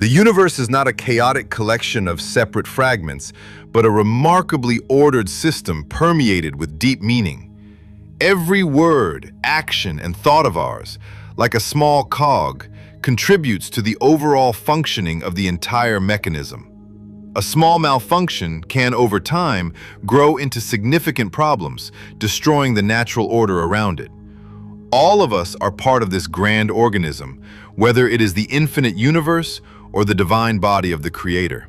The universe is not a chaotic collection of separate fragments, but a remarkably ordered system permeated with deep meaning. Every word, action, and thought of ours, like a small cog, contributes to the overall functioning of the entire mechanism. A small malfunction can, over time, grow into significant problems, destroying the natural order around it. All of us are part of this grand organism, whether it is the infinite universe or the divine body of the Creator.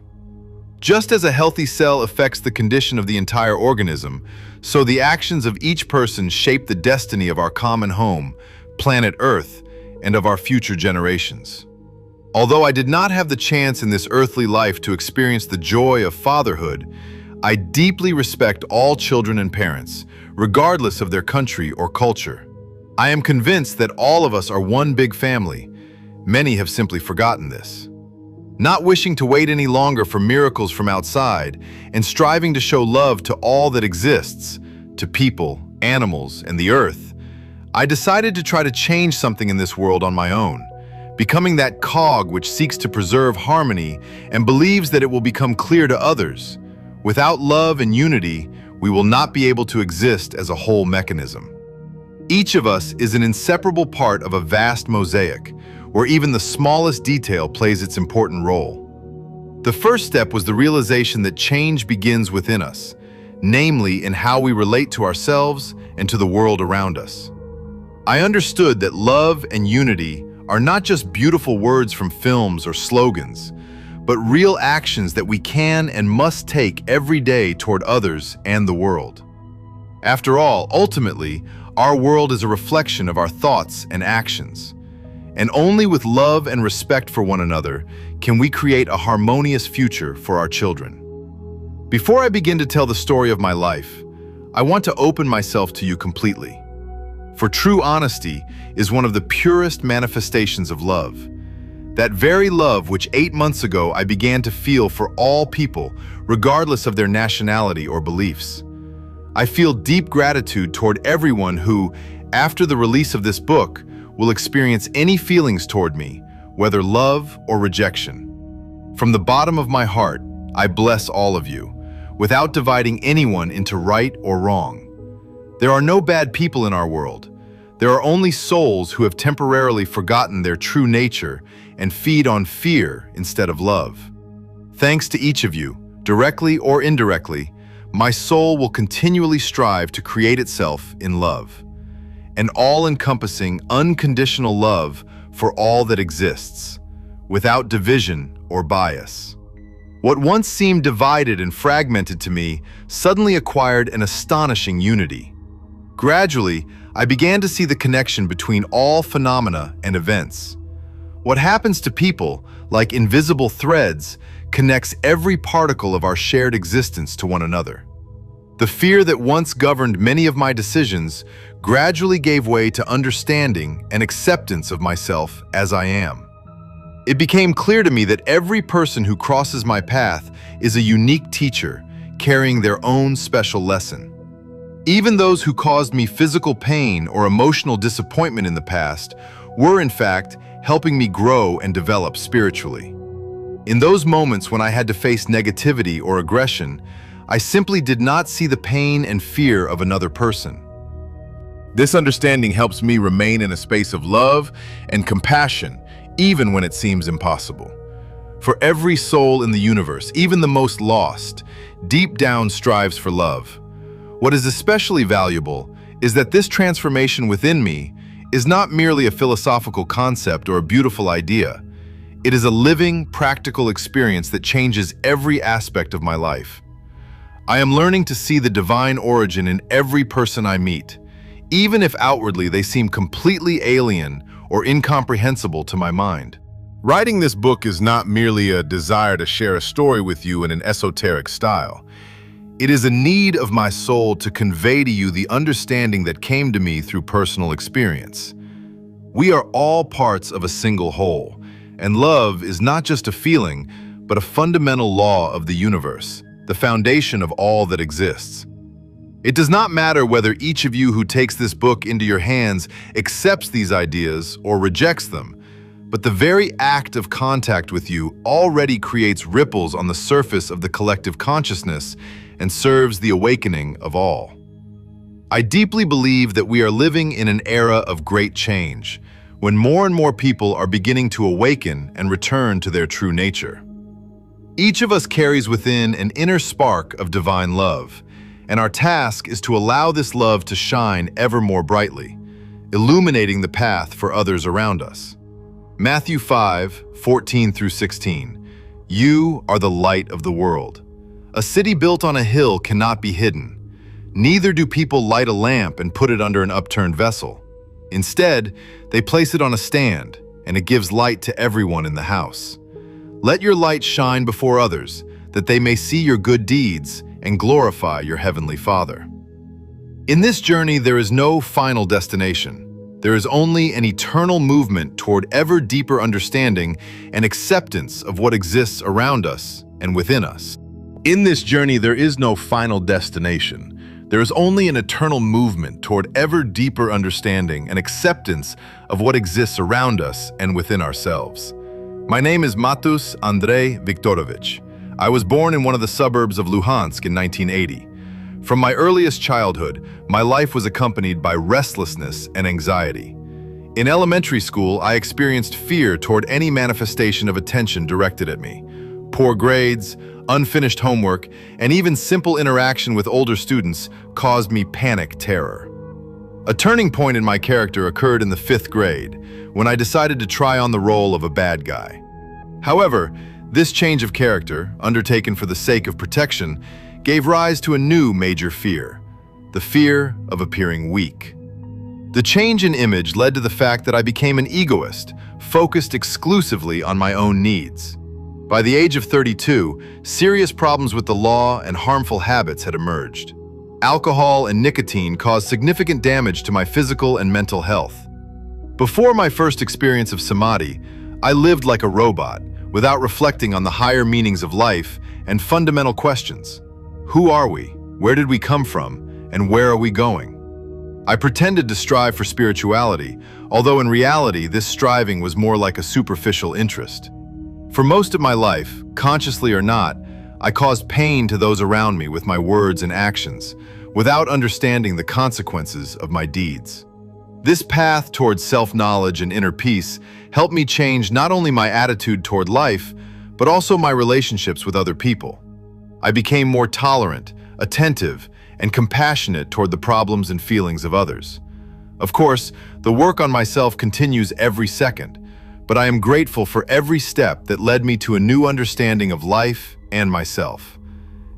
Just as a healthy cell affects the condition of the entire organism, so the actions of each person shape the destiny of our common home, planet Earth, and of our future generations. Although I did not have the chance in this earthly life to experience the joy of fatherhood, I deeply respect all children and parents, regardless of their country or culture. I am convinced that all of us are one big family. Many have simply forgotten this. Not wishing to wait any longer for miracles from outside, and striving to show love to all that exists, to people, animals, and the earth, I decided to try to change something in this world on my own, becoming that cog which seeks to preserve harmony and believes that it will become clear to others. Without love and unity, we will not be able to exist as a whole mechanism. Each of us is an inseparable part of a vast mosaic, where even the smallest detail plays its important role. The first step was the realization that change begins within us, namely in how we relate to ourselves and to the world around us. I understood that love and unity are not just beautiful words from films or slogans, but real actions that we can and must take every day toward others and the world. After all, ultimately, our world is a reflection of our thoughts and actions. And only with love and respect for one another can we create a harmonious future for our children. Before I begin to tell the story of my life, I want to open myself to you completely. For true honesty is one of the purest manifestations of love. That very love which 8 months ago I began to feel for all people, regardless of their nationality or beliefs. I feel deep gratitude toward everyone who, after the release of this book, will experience any feelings toward me, whether love or rejection. From the bottom of my heart, I bless all of you, without dividing anyone into right or wrong. There are no bad people in our world. There are only souls who have temporarily forgotten their true nature and feed on fear instead of love. Thanks to each of you, directly or indirectly, my soul will continually strive to create itself in love. An all-encompassing, unconditional love for all that exists, without division or bias. What once seemed divided and fragmented to me suddenly acquired an astonishing unity. Gradually, I began to see the connection between all phenomena and events. What happens to people, like invisible threads, connects every particle of our shared existence to one another. The fear that once governed many of my decisions gradually gave way to understanding and acceptance of myself as I am. It became clear to me that every person who crosses my path is a unique teacher, carrying their own special lesson. Even those who caused me physical pain or emotional disappointment in the past were, in fact, helping me grow and develop spiritually. In those moments when I had to face negativity or aggression, I simply did not see the pain and fear of another person. This understanding helps me remain in a space of love and compassion, even when it seems impossible. For every soul in the universe, even the most lost, deep down strives for love. What is especially valuable is that this transformation within me is not merely a philosophical concept or a beautiful idea. It is a living, practical experience that changes every aspect of my life. I am learning to see the divine origin in every person I meet, even if outwardly they seem completely alien or incomprehensible to my mind. Writing this book is not merely a desire to share a story with you in an esoteric style. It is a need of my soul to convey to you the understanding that came to me through personal experience. We are all parts of a single whole, and love is not just a feeling, but a fundamental law of the universe, the foundation of all that exists. It does not matter whether each of you who takes this book into your hands accepts these ideas or rejects them, but the very act of contact with you already creates ripples on the surface of the collective consciousness and serves the awakening of all. I deeply believe that we are living in an era of great change, when more and more people are beginning to awaken and return to their true nature. Each of us carries within an inner spark of divine love, and our task is to allow this love to shine ever more brightly, illuminating the path for others around us. Matthew 5:14-16. You are the light of the world. A city built on a hill cannot be hidden. Neither do people light a lamp and put it under an upturned vessel. Instead, they place it on a stand, and it gives light to everyone in the house. Let your light shine before others, that they may see your good deeds and glorify your heavenly Father. In this journey, there is no final destination. There is only an eternal movement toward ever deeper understanding and acceptance of what exists around us and within us. In this journey, there is no final destination. There is only an eternal movement toward ever deeper understanding and acceptance of what exists around us and within ourselves. My name is Matus Andrei Viktorovich. I was born in one of the suburbs of Luhansk in 1980. From my earliest childhood, my life was accompanied by restlessness and anxiety. In elementary school, I experienced fear toward any manifestation of attention directed at me. Poor grades, unfinished homework, and even simple interaction with older students caused me panic terror. A turning point in my character occurred in the 5th grade, when I decided to try on the role of a bad guy. However, this change of character, undertaken for the sake of protection, gave rise to a new major fear, the fear of appearing weak. The change in image led to the fact that I became an egoist, focused exclusively on my own needs. By the age of 32, serious problems with the law and harmful habits had emerged. Alcohol and nicotine caused significant damage to my physical and mental health. Before my first experience of samadhi, I lived like a robot, without reflecting on the higher meanings of life and fundamental questions. Who are we? Where did we come from? And where are we going? I pretended to strive for spirituality, although in reality this striving was more like a superficial interest. For most of my life, consciously or not, I caused pain to those around me with my words and actions, without understanding the consequences of my deeds. This path towards self-knowledge and inner peace helped me change not only my attitude toward life, but also my relationships with other people. I became more tolerant, attentive, and compassionate toward the problems and feelings of others. Of course, the work on myself continues every second, but I am grateful for every step that led me to a new understanding of life and myself.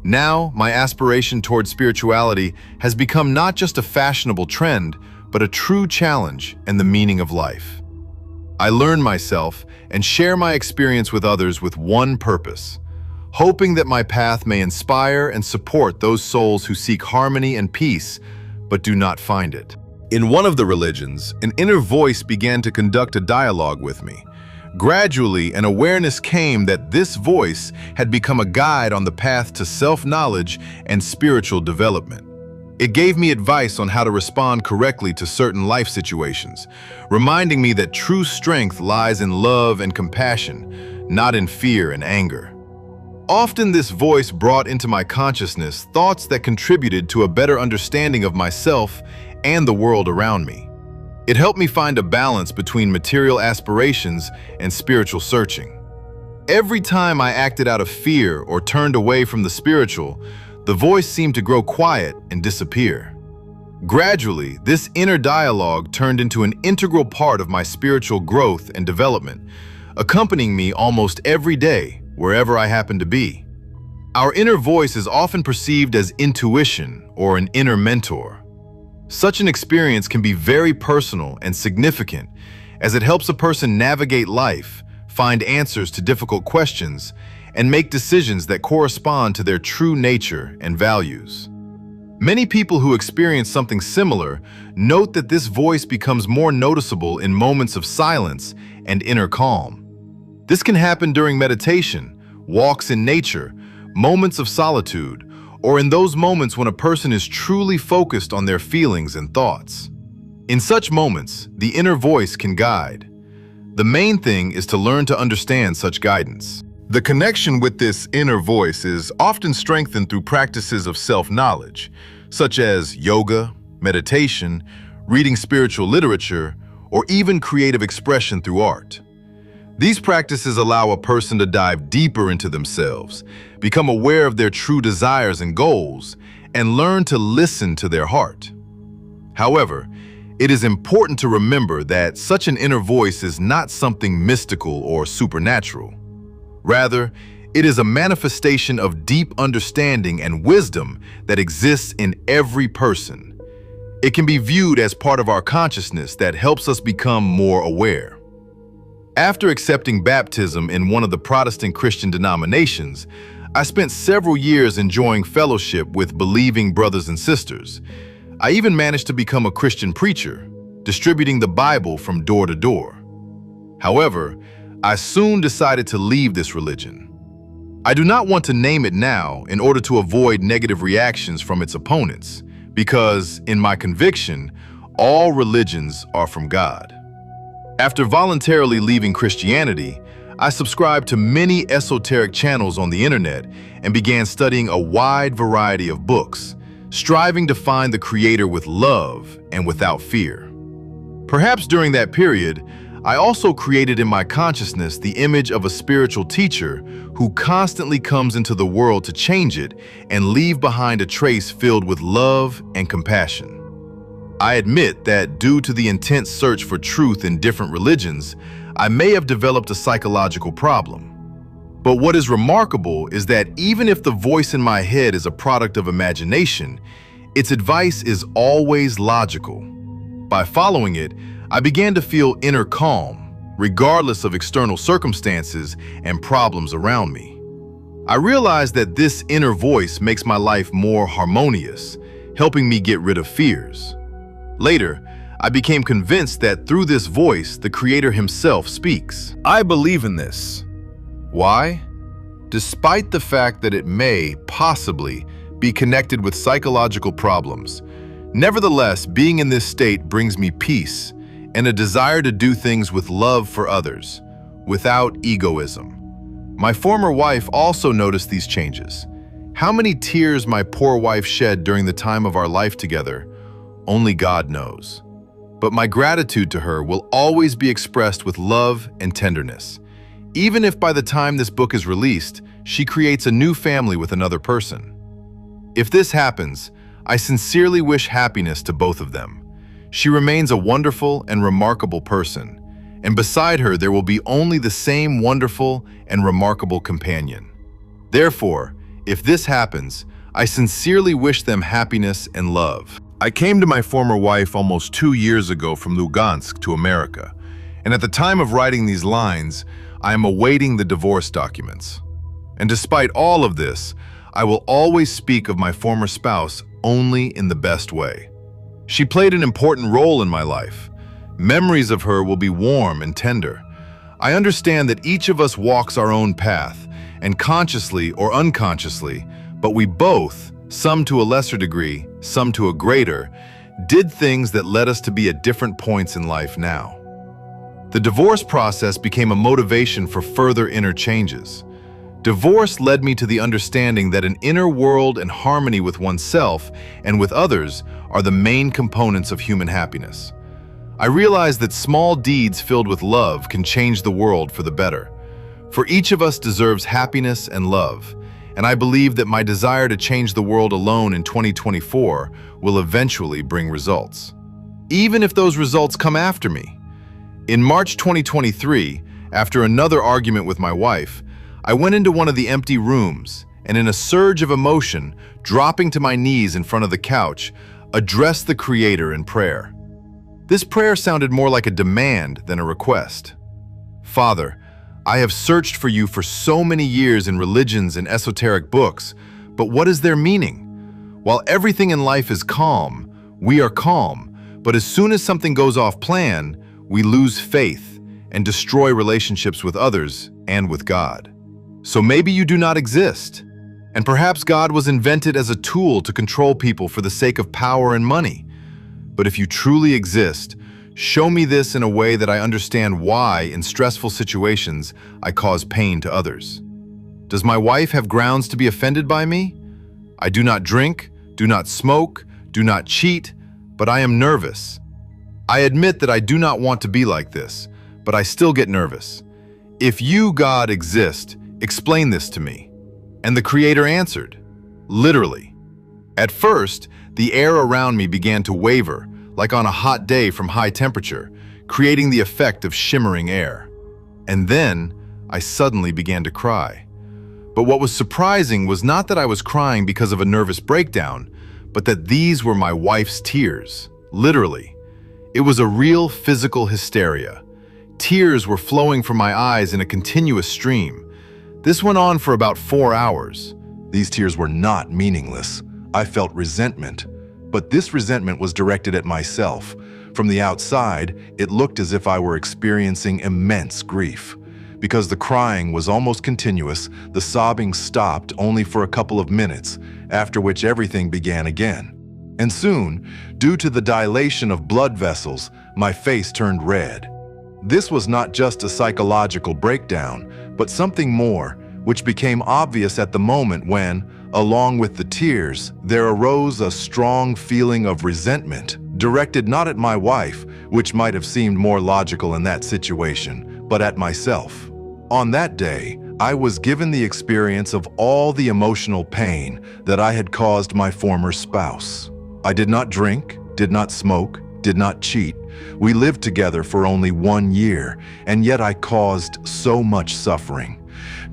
Now, my aspiration toward spirituality has become not just a fashionable trend, but a true challenge and the meaning of life. I learn myself and share my experience with others with one purpose: hoping that my path may inspire and support those souls who seek harmony and peace, but do not find it. In one of the religions, an inner voice began to conduct a dialogue with me. Gradually, an awareness came that this voice had become a guide on the path to self-knowledge and spiritual development. It gave me advice on how to respond correctly to certain life situations, reminding me that true strength lies in love and compassion, not in fear and anger. Often this voice brought into my consciousness thoughts that contributed to a better understanding of myself and the world around me. It helped me find a balance between material aspirations and spiritual searching. Every time I acted out of fear or turned away from the spiritual, the voice seemed to grow quiet and disappear. Gradually, this inner dialogue turned into an integral part of my spiritual growth and development, accompanying me almost every day, wherever I happen to be. Our inner voice is often perceived as intuition or an inner mentor. Such an experience can be very personal and significant, as it helps a person navigate life, find answers to difficult questions, and make decisions that correspond to their true nature and values. Many people who experience something similar note that this voice becomes more noticeable in moments of silence and inner calm. This can happen during meditation, walks in nature, moments of solitude, or in those moments when a person is truly focused on their feelings and thoughts. In such moments, the inner voice can guide. The main thing is to learn to understand such guidance. The connection with this inner voice is often strengthened through practices of self-knowledge, such as yoga, meditation, reading spiritual literature, or even creative expression through art. These practices allow a person to dive deeper into themselves, become aware of their true desires and goals, and learn to listen to their heart. However, it is important to remember that such an inner voice is not something mystical or supernatural. Rather, it is a manifestation of deep understanding and wisdom that exists in every person. It can be viewed as part of our consciousness that helps us become more aware. After accepting baptism in one of the Protestant Christian denominations, I spent several years enjoying fellowship with believing brothers and sisters. I even managed to become a Christian preacher, distributing the Bible from door to door. However, I soon decided to leave this religion. I do not want to name it now in order to avoid negative reactions from its opponents, because, in my conviction, all religions are from God. After voluntarily leaving Christianity, I subscribed to many esoteric channels on the internet and began studying a wide variety of books, striving to find the Creator with love and without fear. Perhaps during that period, I also created in my consciousness the image of a spiritual teacher who constantly comes into the world to change it and leave behind a trace filled with love and compassion. I admit that due to the intense search for truth in different religions, I may have developed a psychological problem. But what is remarkable is that even if the voice in my head is a product of imagination, its advice is always logical. By following it, I began to feel inner calm, regardless of external circumstances and problems around me. I realized that this inner voice makes my life more harmonious, helping me get rid of fears. Later, I became convinced that through this voice, the Creator Himself speaks. I believe in this. Why? Despite the fact that it may, possibly, be connected with psychological problems, nevertheless, being in this state brings me peace and a desire to do things with love for others, without egoism. My former wife also noticed these changes. How many tears my poor wife shed during the time of our life together, only God knows. But my gratitude to her will always be expressed with love and tenderness. Even if by the time this book is released, she creates a new family with another person. If this happens, I sincerely wish happiness to both of them. She remains a wonderful and remarkable person, and beside her there will be only the same wonderful and remarkable companion. Therefore, if this happens, I sincerely wish them happiness and love. I came to my former wife almost 2 years ago from Lugansk to America, and at the time of writing these lines, I am awaiting the divorce documents. And despite all of this, I will always speak of my former spouse only in the best way. She played an important role in my life. Memories of her will be warm and tender. I understand that each of us walks our own path, and consciously or unconsciously, but we both, some to a lesser degree, some to a greater, did things that led us to be at different points in life now. The divorce process became a motivation for further inner changes. Divorce led me to the understanding that an inner world and harmony with oneself and with others are the main components of human happiness. I realized that small deeds filled with love can change the world for the better. For each of us deserves happiness and love, and I believe that my desire to change the world alone in 2024 will eventually bring results. Even if those results come after me. In March 2023, after another argument with my wife, I went into one of the empty rooms and in a surge of emotion, dropping to my knees in front of the couch, addressed the Creator in prayer. This prayer sounded more like a demand than a request. Father, I have searched for you for so many years in religions and esoteric books, but what is their meaning? While everything in life is calm, we are calm, but as soon as something goes off plan, we lose faith and destroy relationships with others and with God. So maybe you do not exist, and perhaps God was invented as a tool to control people for the sake of power and money. But if you truly exist, Show me this in a way that I understand why, in stressful situations, I cause pain to others. Does my wife have grounds to be offended by me? I do not drink, do not smoke, do not cheat, but I am nervous. I admit that I do not want to be like this, but I still get nervous. If you, God, exist, explain this to me. And the Creator answered, literally. At first, the air around me began to waver, like on a hot day from high temperature, creating the effect of shimmering air. And then, I suddenly began to cry. But what was surprising was not that I was crying because of a nervous breakdown, but that these were my wife's tears, literally. It was a real physical hysteria. Tears were flowing from my eyes in a continuous stream. This went on for about 4 hours. These tears were not meaningless. I felt resentment, but this resentment was directed at myself. From the outside, it looked as if I were experiencing immense grief. Because the crying was almost continuous, the sobbing stopped only for a couple of minutes, after which everything began again. And soon, due to the dilation of blood vessels, my face turned red. This was not just a psychological breakdown, but something more, which became obvious at the moment when, along with the tears, there arose a strong feeling of resentment, directed not at my wife, which might have seemed more logical in that situation, but at myself. On that day, I was given the experience of all the emotional pain that I had caused my former spouse. I did not drink, did not smoke, did not cheat. We lived together for only 1 year, and yet I caused so much suffering.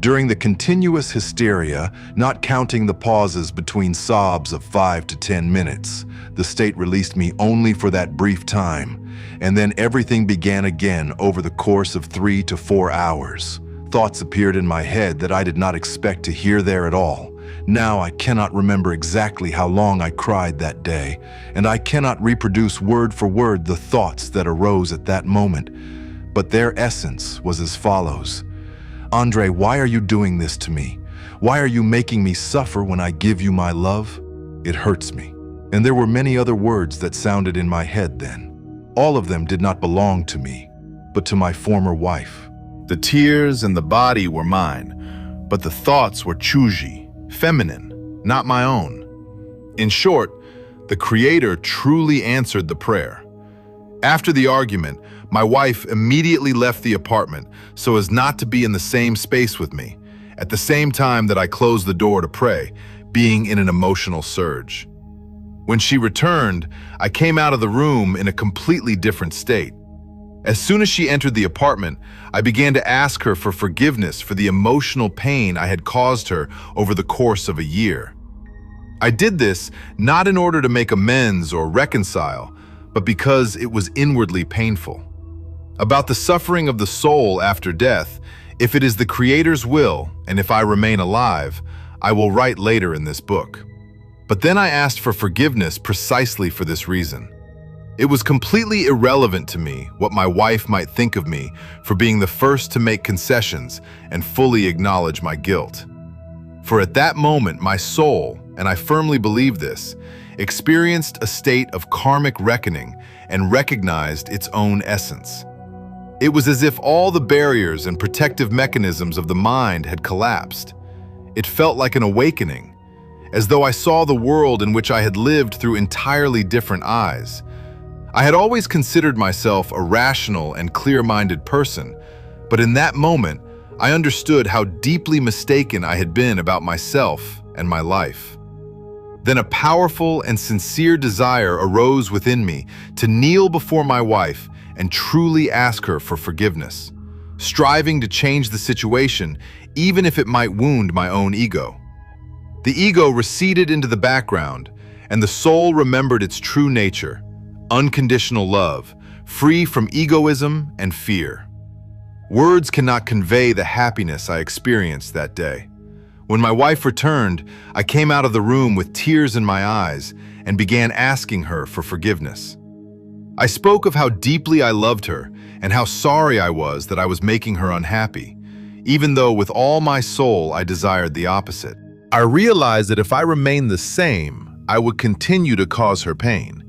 During the continuous hysteria, not counting the pauses between sobs of 5 to 10 minutes, the state released me only for that brief time, and then everything began again over the course of 3 to 4 hours. Thoughts appeared in my head that I did not expect to hear there at all. Now I cannot remember exactly how long I cried that day, and I cannot reproduce word for word the thoughts that arose at that moment, but their essence was as follows. Andre, why are you doing this to me? Why are you making me suffer when I give you my love? It hurts me. And there were many other words that sounded in my head then. All of them did not belong to me, but to my former wife. The tears and the body were mine, but the thoughts were Chuji, feminine, not my own. In short, the Creator truly answered the prayer. After the argument, my wife immediately left the apartment so as not to be in the same space with me, at the same time that I closed the door to pray, being in an emotional surge. When she returned, I came out of the room in a completely different state. As soon as she entered the apartment, I began to ask her for forgiveness for the emotional pain I had caused her over the course of a year. I did this not in order to make amends or reconcile, but because it was inwardly painful. About the suffering of the soul after death, if it is the Creator's will, and if I remain alive, I will write later in this book. But then I asked for forgiveness precisely for this reason. It was completely irrelevant to me what my wife might think of me for being the first to make concessions and fully acknowledge my guilt. For at that moment, my soul, and I firmly believe this, experienced a state of karmic reckoning and recognized its own essence. It was as if all the barriers and protective mechanisms of the mind had collapsed. It felt like an awakening, as though I saw the world in which I had lived through entirely different eyes. I had always considered myself a rational and clear-minded person, but in that moment, I understood how deeply mistaken I had been about myself and my life. Then a powerful and sincere desire arose within me to kneel before my wife and truly ask her for forgiveness, striving to change the situation even if it might wound my own ego. The ego receded into the background, and the soul remembered its true nature, unconditional love, free from egoism and fear. Words cannot convey the happiness I experienced that day. When my wife returned, I came out of the room with tears in my eyes and began asking her for forgiveness. I spoke of how deeply I loved her and how sorry I was that I was making her unhappy, even though with all my soul I desired the opposite. I realized that if I remained the same, I would continue to cause her pain.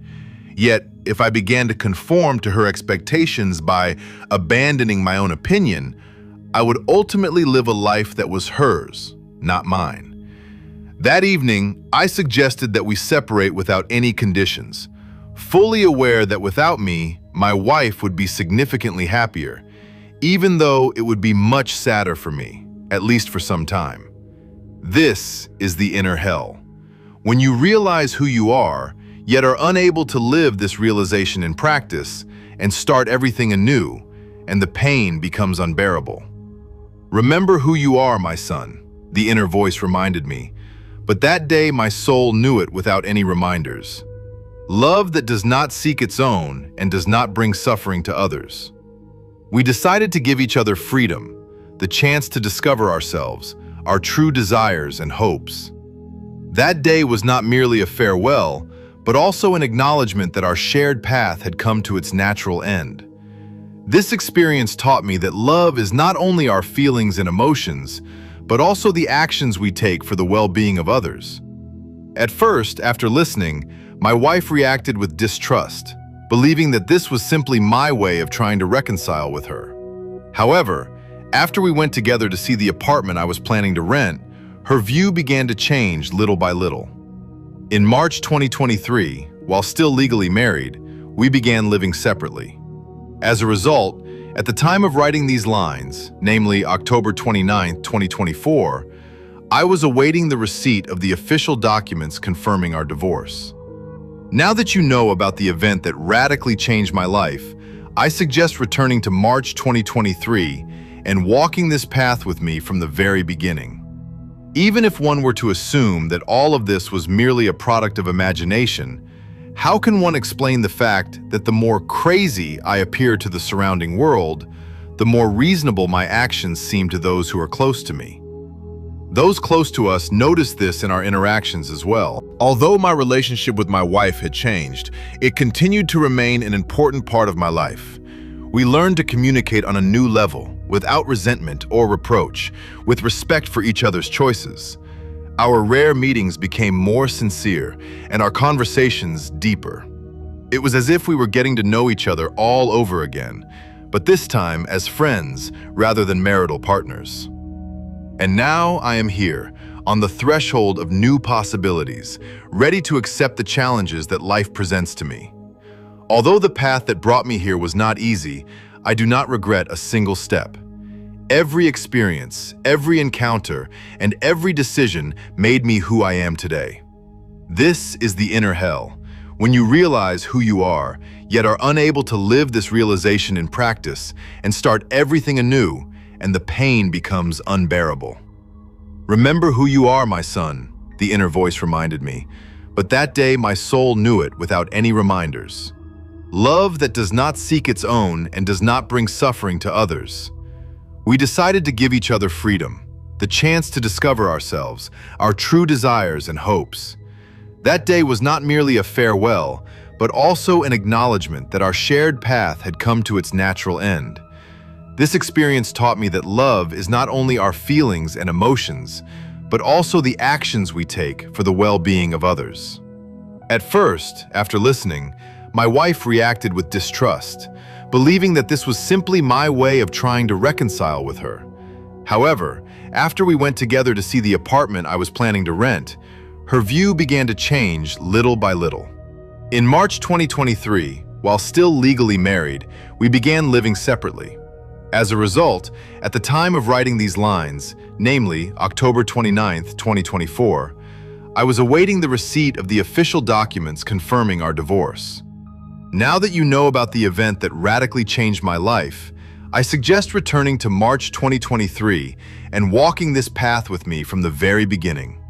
Yet, if I began to conform to her expectations by abandoning my own opinion, I would ultimately live a life that was hers, not mine. That evening, I suggested that we separate without any conditions, fully aware that without me, my wife would be significantly happier, even though it would be much sadder for me, at least for some time. This is the inner hell. When you realize who you are, yet are unable to live this realization in practice and start everything anew, and the pain becomes unbearable. Remember who you are, my son, the inner voice reminded me, but that day my soul knew it without any reminders. Love that does not seek its own and does not bring suffering to others. We decided to give each other freedom, the chance to discover ourselves, our true desires and hopes. That day was not merely a farewell, but also an acknowledgement that our shared path had come to its natural end. This experience taught me that love is not only our feelings and emotions, but also the actions we take for the well-being of others. At first, after listening, my wife reacted with distrust, believing that this was simply my way of trying to reconcile with her. However, after we went together to see the apartment I was planning to rent, her view began to change little by little. In March 2023, while still legally married, we began living separately. As a result, at the time of writing these lines, namely October 29, 2024, I was awaiting the receipt of the official documents confirming our divorce. Now that you know about the event that radically changed my life, I suggest returning to March 2023 and walking this path with me from the very beginning. Even if one were to assume that all of this was merely a product of imagination, how can one explain the fact that the more crazy I appear to the surrounding world, the more reasonable my actions seem to those who are close to me? Those close to us noticed this in our interactions as well. Although my relationship with my wife had changed, it continued to remain an important part of my life. We learned to communicate on a new level, without resentment or reproach, with respect for each other's choices. Our rare meetings became more sincere, and our conversations deeper. It was as if we were getting to know each other all over again, but this time as friends rather than marital partners. And now I am here, on the threshold of new possibilities, ready to accept the challenges that life presents to me. Although the path that brought me here was not easy, I do not regret a single step. Every experience, every encounter, and every decision made me who I am today. This is the inner hell, when you realize who you are, yet are unable to live this realization in practice and start everything anew, and the pain becomes unbearable. Remember who you are, my son, the inner voice reminded me, but that day my soul knew it without any reminders. Love that does not seek its own and does not bring suffering to others. We decided to give each other freedom, the chance to discover ourselves, our true desires and hopes. That day was not merely a farewell, but also an acknowledgement that our shared path had come to its natural end. This experience taught me that love is not only our feelings and emotions, but also the actions we take for the well-being of others. At first, after listening, my wife reacted with distrust, believing that this was simply my way of trying to reconcile with her. However, after we went together to see the apartment I was planning to rent, her view began to change little by little. In March 2023, while still legally married, we began living separately. As a result, at the time of writing these lines, namely October 29, 2024, I was awaiting the receipt of the official documents confirming our divorce. Now that you know about the event that radically changed my life, I suggest returning to March 2023 and walking this path with me from the very beginning.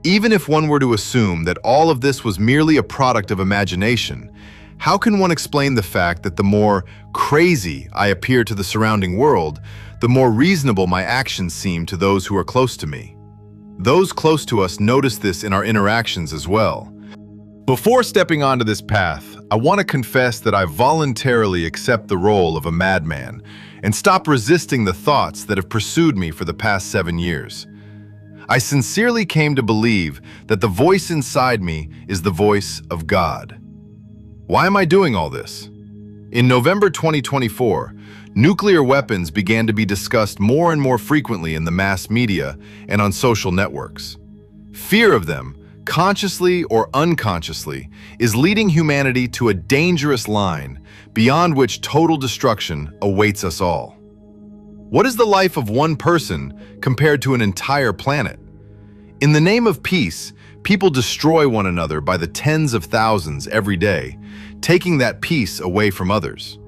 Even if one were to assume that all of this was merely a product of imagination, how can one explain the fact that the more crazy I appear to the surrounding world, the more reasonable my actions seem to those who are close to me? Those close to us notice this in our interactions as well. Before stepping onto this path, I want to confess that I voluntarily accept the role of a madman and stop resisting the thoughts that have pursued me for the past 7 years. I sincerely came to believe that the voice inside me is the voice of God. Why am I doing all this? In November 2024, nuclear weapons began to be discussed more and more frequently in the mass media and on social networks. Fear of them, consciously or unconsciously, is leading humanity to a dangerous line beyond which total destruction awaits us all. What is the life of one person compared to an entire planet? In the name of peace, people destroy one another by the tens of thousands every day, taking that peace away from others.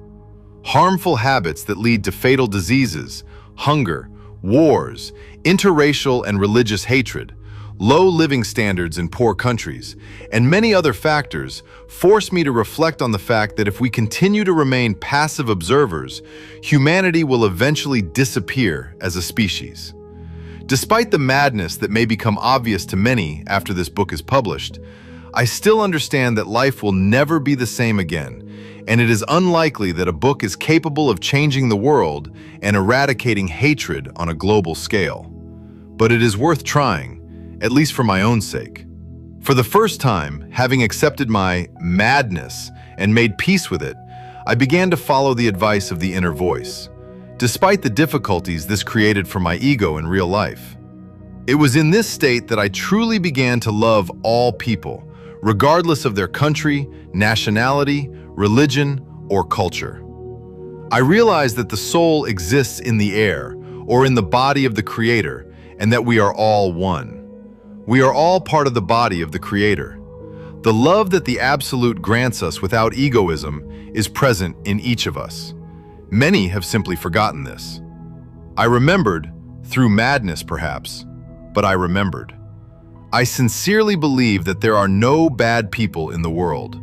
Harmful habits that lead to fatal diseases, hunger, wars, interracial and religious hatred, low living standards in poor countries, and many other factors force me to reflect on the fact that if we continue to remain passive observers, humanity will eventually disappear as a species. Despite the madness that may become obvious to many after this book is published, I still understand that life will never be the same again, and it is unlikely that a book is capable of changing the world and eradicating hatred on a global scale. But it is worth trying, at least for my own sake. For the first time, having accepted my madness and made peace with it, I began to follow the advice of the inner voice, despite the difficulties this created for my ego in real life. It was in this state that I truly began to love all people, regardless of their country, nationality, religion, or culture. I realized that the soul exists in the air or in the body of the Creator, and that we are all one. We are all part of the body of the Creator. The love that the Absolute grants us without egoism is present in each of us. Many have simply forgotten this. I remembered, through madness perhaps, but I remembered. I sincerely believe that there are no bad people in the world.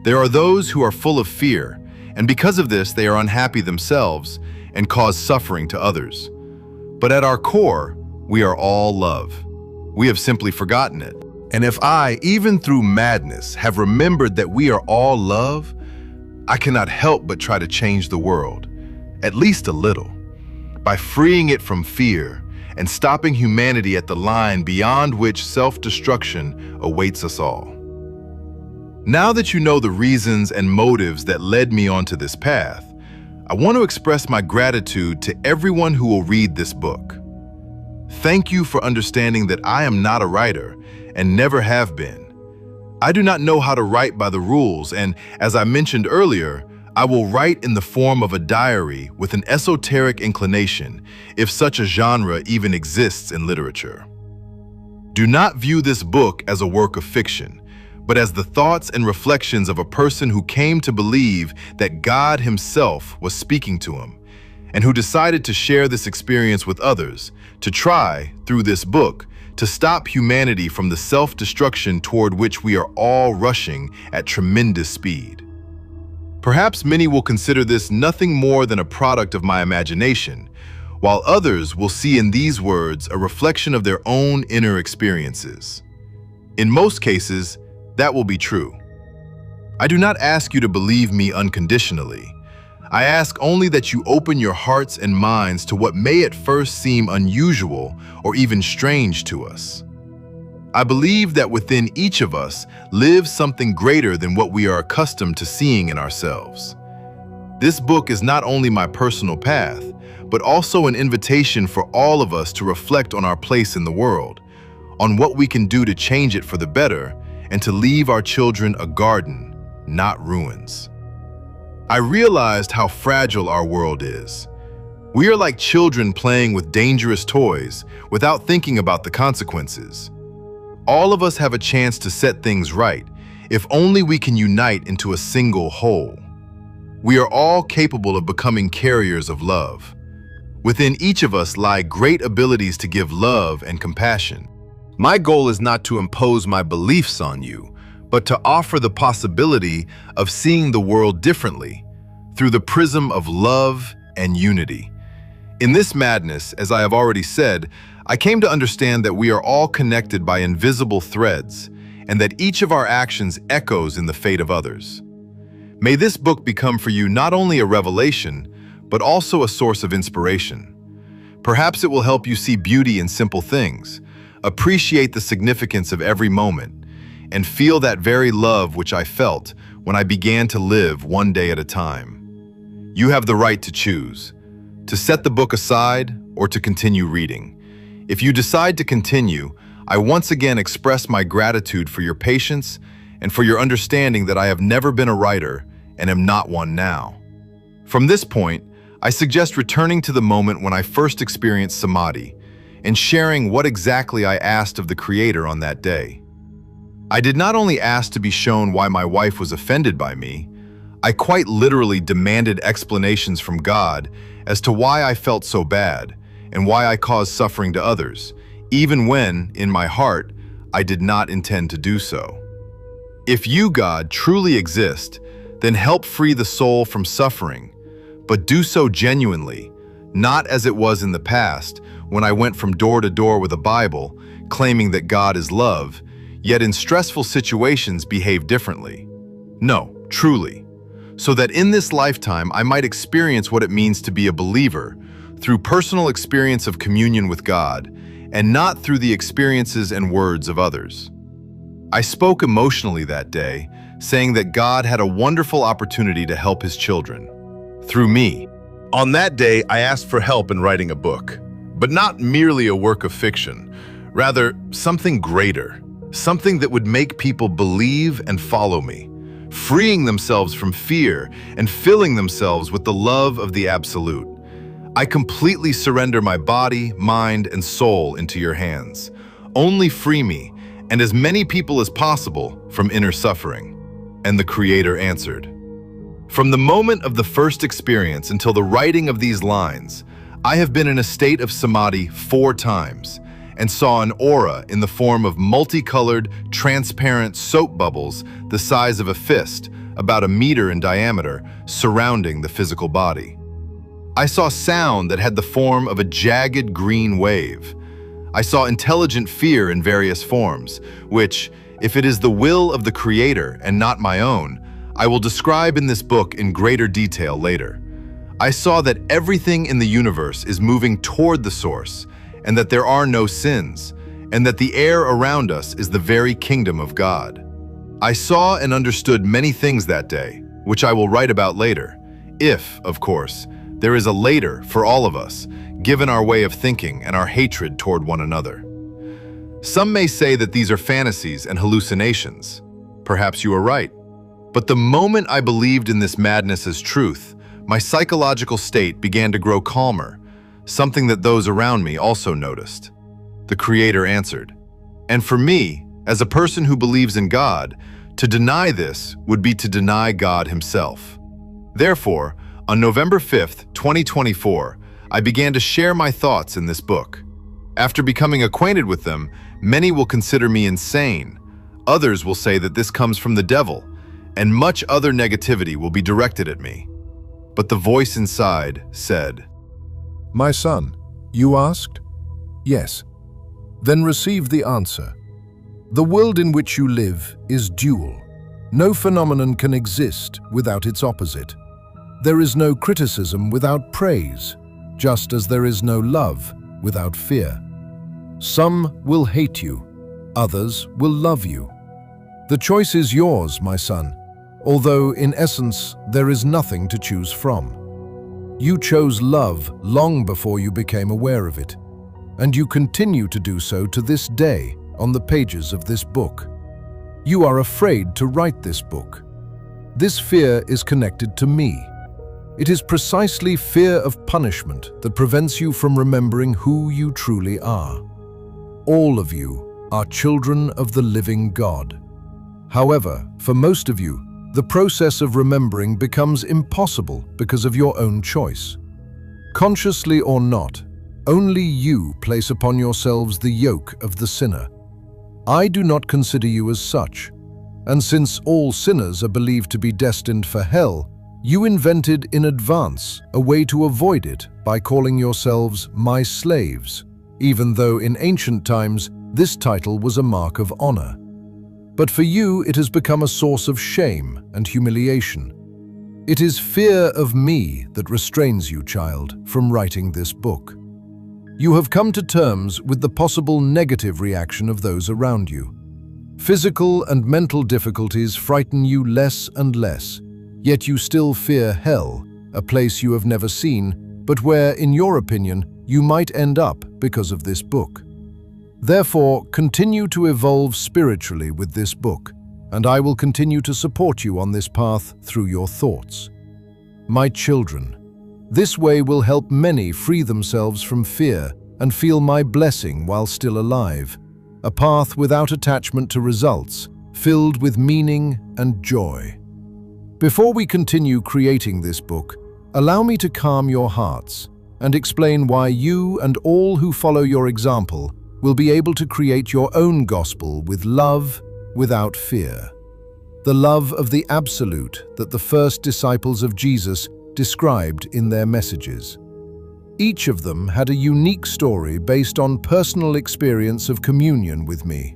There are those who are full of fear, and because of this they are unhappy themselves and cause suffering to others. But at our core, we are all love. We have simply forgotten it. And if I, even through madness, have remembered that we are all love, I cannot help but try to change the world, at least a little, by freeing it from fear and stopping humanity at the line beyond which self-destruction awaits us all. Now that you know the reasons and motives that led me onto this path, I want to express my gratitude to everyone who will read this book. Thank you for understanding that I am not a writer and never have been. I do not know how to write by the rules, and as I mentioned earlier, I will write in the form of a diary with an esoteric inclination, if such a genre even exists in literature. Do not view this book as a work of fiction, but as the thoughts and reflections of a person who came to believe that God Himself was speaking to him, and who decided to share this experience with others, to try, through this book, to stop humanity from the self-destruction toward which we are all rushing at tremendous speed. Perhaps many will consider this nothing more than a product of my imagination, while others will see in these words a reflection of their own inner experiences. In most cases, that will be true. I do not ask you to believe me unconditionally. I ask only that you open your hearts and minds to what may at first seem unusual or even strange to us. I believe that within each of us lives something greater than what we are accustomed to seeing in ourselves. This book is not only my personal path, but also an invitation for all of us to reflect on our place in the world, on what we can do to change it for the better, and to leave our children a garden, not ruins. I realized how fragile our world is. We are like children playing with dangerous toys without thinking about the consequences. All of us have a chance to set things right, if only we can unite into a single whole. We are all capable of becoming carriers of love. Within each of us lie great abilities to give love and compassion. My goal is not to impose my beliefs on you, but to offer the possibility of seeing the world differently, through the prism of love and unity. In this madness, as I have already said, I came to understand that we are all connected by invisible threads, and that each of our actions echoes in the fate of others. May this book become for you not only a revelation, but also a source of inspiration. Perhaps it will help you see beauty in simple things, appreciate the significance of every moment, and feel that very love which I felt when I began to live one day at a time. You have the right to choose, to set the book aside or to continue reading. If you decide to continue, I once again express my gratitude for your patience and for your understanding that I have never been a writer and am not one now. From this point, I suggest returning to the moment when I first experienced samadhi and sharing what exactly I asked of the Creator on that day. I did not only ask to be shown why my wife was offended by me, I quite literally demanded explanations from God as to why I felt so bad and why I caused suffering to others, even when, in my heart, I did not intend to do so. If you, God, truly exist, then help free the soul from suffering, but do so genuinely, not as it was in the past when I went from door to door with a Bible, claiming that God is love, yet in stressful situations behave differently. No, truly. So that in this lifetime I might experience what it means to be a believer through personal experience of communion with God, and not through the experiences and words of others. I spoke emotionally that day, saying that God had a wonderful opportunity to help His children, through me. On that day, I asked for help in writing a book, but not merely a work of fiction, rather something greater, something that would make people believe and follow me, freeing themselves from fear and filling themselves with the love of the Absolute. I completely surrender my body, mind, and soul into your hands. Only free me, and as many people as possible, from inner suffering. And the Creator answered. From the moment of the first experience until the writing of these lines, I have been in a state of samadhi 4 times, and saw an aura in the form of multicolored, transparent soap bubbles the size of a fist, about 1 meter in diameter, surrounding the physical body. I saw sound that had the form of a jagged green wave. I saw intelligent fear in various forms, which, if it is the will of the Creator and not my own, I will describe in this book in greater detail later. I saw that everything in the universe is moving toward the source, and that there are no sins, and that the air around us is the very kingdom of God. I saw and understood many things that day, which I will write about later, if, of course, there is a later for all of us, given our way of thinking and our hatred toward one another. Some may say that these are fantasies and hallucinations. Perhaps you are right. But the moment I believed in this madness as truth, my psychological state began to grow calmer, something that those around me also noticed. The Creator answered. And for me, as a person who believes in God, to deny this would be to deny God Himself. Therefore, on November 5th, 2024, I began to share my thoughts in this book. After becoming acquainted with them, many will consider me insane. Others will say that this comes from the devil, and much other negativity will be directed at me. But the voice inside said, My son, you asked? Yes. Then receive the answer. The world in which you live is dual. No phenomenon can exist without its opposite. There is no criticism without praise, just as there is no love without fear. Some will hate you, others will love you. The choice is yours, my son, although in essence there is nothing to choose from. You chose love long before you became aware of it, and you continue to do so to this day on the pages of this book. You are afraid to write this book. This fear is connected to me. It is precisely fear of punishment that prevents you from remembering who you truly are. All of you are children of the living God. However, for most of you, the process of remembering becomes impossible because of your own choice. Consciously or not, only you place upon yourselves the yoke of the sinner. I do not consider you as such, and since all sinners are believed to be destined for hell, you invented in advance a way to avoid it by calling yourselves my slaves, even though in ancient times this title was a mark of honor. But for you it has become a source of shame and humiliation. It is fear of me that restrains you, child, from writing this book. You have come to terms with the possible negative reaction of those around you. Physical and mental difficulties frighten you less and less, yet you still fear hell, a place you have never seen, but where, in your opinion, you might end up because of this book. Therefore, continue to evolve spiritually with this book, and I will continue to support you on this path through your thoughts. My children, this way will help many free themselves from fear and feel my blessing while still alive, a path without attachment to results, filled with meaning and joy. Before we continue creating this book, allow me to calm your hearts and explain why you and all who follow your example will be able to create your own gospel with love without fear. The love of the Absolute that the first disciples of Jesus described in their messages. Each of them had a unique story based on personal experience of communion with me.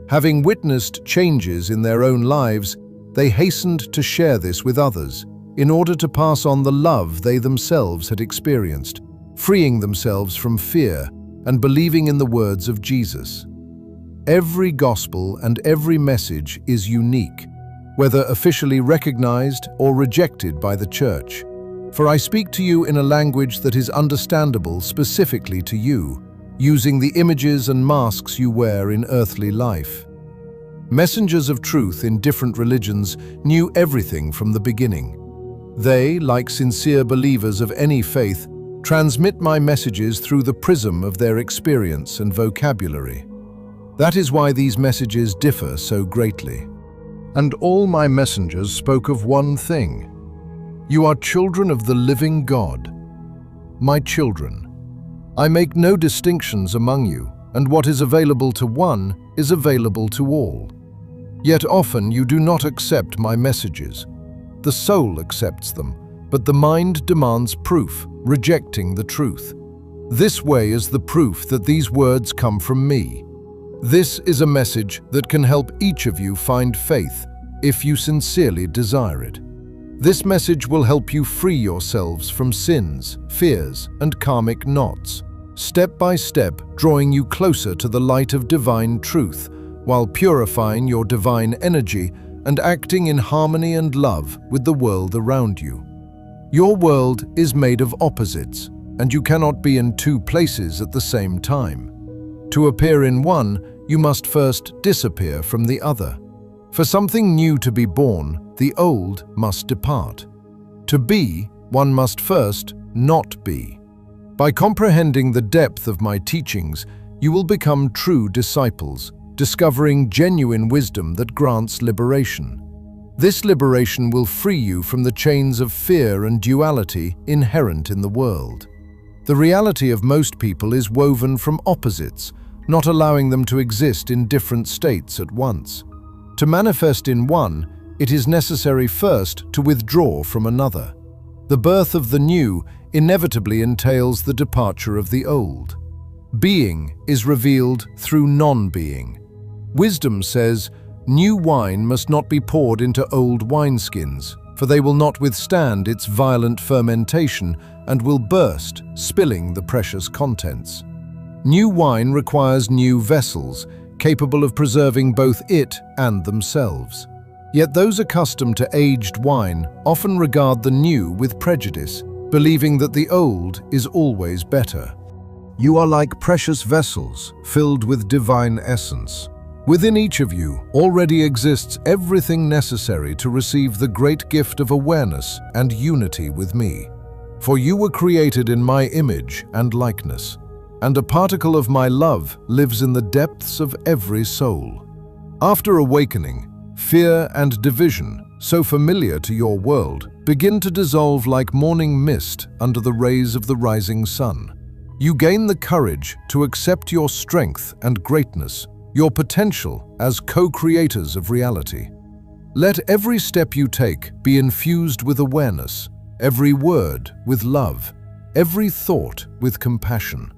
Having witnessed changes in their own lives, they hastened to share this with others in order to pass on the love they themselves had experienced, freeing themselves from fear and believing in the words of Jesus. Every gospel and every message is unique, whether officially recognized or rejected by the church. For I speak to you in a language that is understandable specifically to you, using the images and masks you wear in earthly life. Messengers of truth in different religions knew everything from the beginning. They, like sincere believers of any faith, transmit my messages through the prism of their experience and vocabulary. That is why these messages differ so greatly. And all my messengers spoke of one thing. You are children of the living God. My children, I make no distinctions among you, and what is available to one is available to all. Yet often you do not accept my messages. The soul accepts them, but the mind demands proof, rejecting the truth. This way is the proof that these words come from me. This is a message that can help each of you find faith if you sincerely desire it. This message will help you free yourselves from sins, fears, and karmic knots, step by step drawing you closer to the light of divine truth, while purifying your divine energy and acting in harmony and love with the world around you. Your world is made of opposites, and you cannot be in two places at the same time. To appear in one, you must first disappear from the other. For something new to be born, the old must depart. To be, one must first not be. By comprehending the depth of my teachings, you will become true disciples, discovering genuine wisdom that grants liberation. This liberation will free you from the chains of fear and duality inherent in the world. The reality of most people is woven from opposites, not allowing them to exist in different states at once. To manifest in one, it is necessary first to withdraw from another. The birth of the new inevitably entails the departure of the old. Being is revealed through non-being. Wisdom says, new wine must not be poured into old wineskins, for they will not withstand its violent fermentation and will burst, spilling the precious contents. New wine requires new vessels, capable of preserving both it and themselves. Yet those accustomed to aged wine often regard the new with prejudice, believing that the old is always better. You are like precious vessels filled with divine essence. Within each of you already exists everything necessary to receive the great gift of awareness and unity with me. For you were created in my image and likeness, and a particle of my love lives in the depths of every soul. After awakening, fear and division, so familiar to your world, begin to dissolve like morning mist under the rays of the rising sun. You gain the courage to accept your strength and greatness, your potential as co-creators of reality. Let every step you take be infused with awareness, every word with love, every thought with compassion.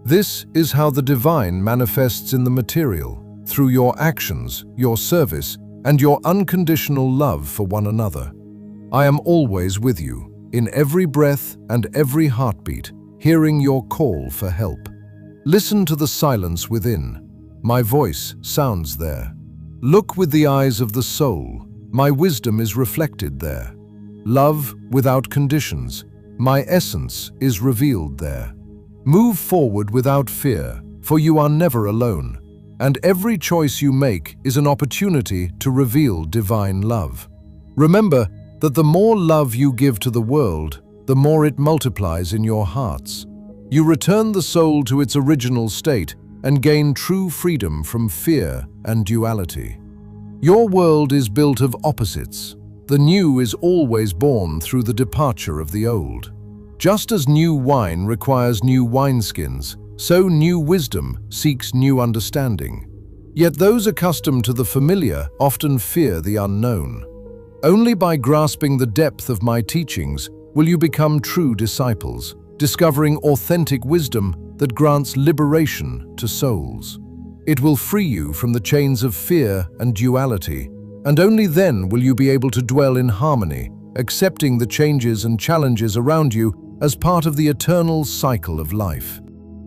This is how the divine manifests in the material, through your actions, your service, and your unconditional love for one another. I am always with you, in every breath and every heartbeat, hearing your call for help. Listen to the silence within. My voice sounds there. Look with the eyes of the soul. My wisdom is reflected there. Love without conditions. My essence is revealed there. Move forward without fear, for you are never alone, and every choice you make is an opportunity to reveal divine love. Remember that the more love you give to the world, the more it multiplies in your hearts. You return the soul to its original state and gain true freedom from fear and duality. Your world is built of opposites. The new is always born through the departure of the old. Just as new wine requires new wineskins, so new wisdom seeks new understanding. Yet those accustomed to the familiar often fear the unknown. Only by grasping the depth of my teachings will you become true disciples, discovering authentic wisdom that grants liberation to souls. It will free you from the chains of fear and duality, and only then will you be able to dwell in harmony, accepting the changes and challenges around you as part of the eternal cycle of life.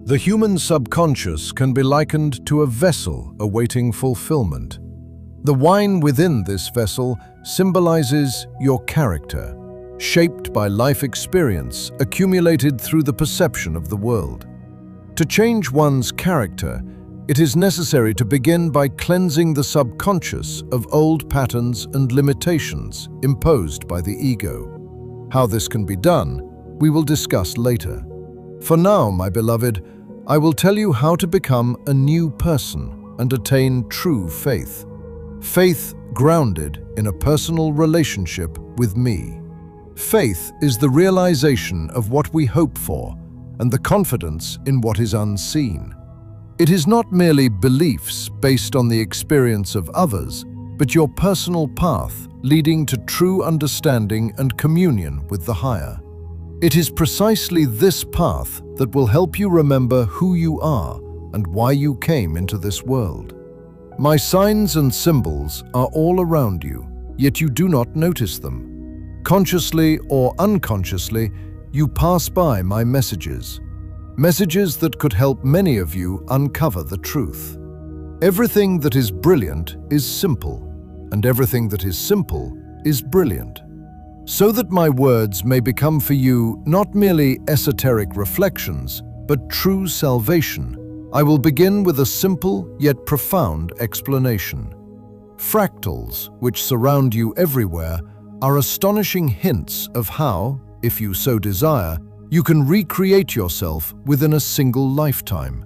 The human subconscious can be likened to a vessel awaiting fulfillment. The wine within this vessel symbolizes your character, shaped by life experience accumulated through the perception of the world. To change one's character, it is necessary to begin by cleansing the subconscious of old patterns and limitations imposed by the ego. How this can be done, we will discuss later. For now, my beloved, I will tell you how to become a new person and attain true faith. Faith grounded in a personal relationship with me. Faith is the realization of what we hope for and the confidence in what is unseen. It is not merely beliefs based on the experience of others, but your personal path leading to true understanding and communion with the higher. It is precisely this path that will help you remember who you are and why you came into this world. My signs and symbols are all around you, yet you do not notice them. Consciously or unconsciously, you pass by my messages. Messages that could help many of you uncover the truth. Everything that is brilliant is simple, and everything that is simple is brilliant. So that my words may become for you not merely esoteric reflections, but true salvation, I will begin with a simple yet profound explanation. Fractals, which surround you everywhere, are astonishing hints of how, if you so desire, you can recreate yourself within a single lifetime,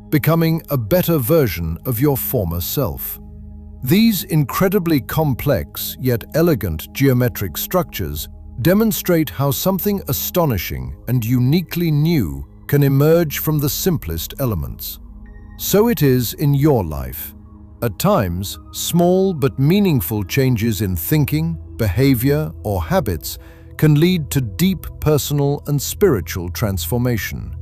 becoming a better version of your former self. These incredibly complex yet elegant geometric structures demonstrate how something astonishing and uniquely new can emerge from the simplest elements. So it is in your life. At times, small but meaningful changes in thinking, behavior, or habits can lead to deep personal and spiritual transformation.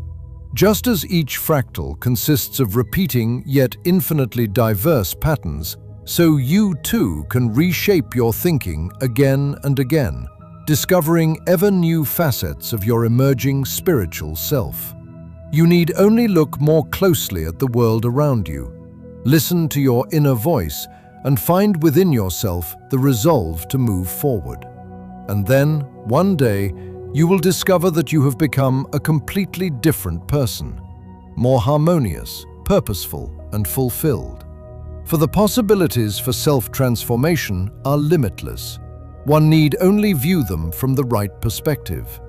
Just as each fractal consists of repeating yet infinitely diverse patterns, so you too can reshape your thinking again and again, discovering ever new facets of your emerging spiritual self. You need only look more closely at the world around you, listen to your inner voice, and find within yourself the resolve to move forward. And then, one day, you will discover that you have become a completely different person, more harmonious, purposeful, and fulfilled. For the possibilities for self-transformation are limitless. One need only view them from the right perspective.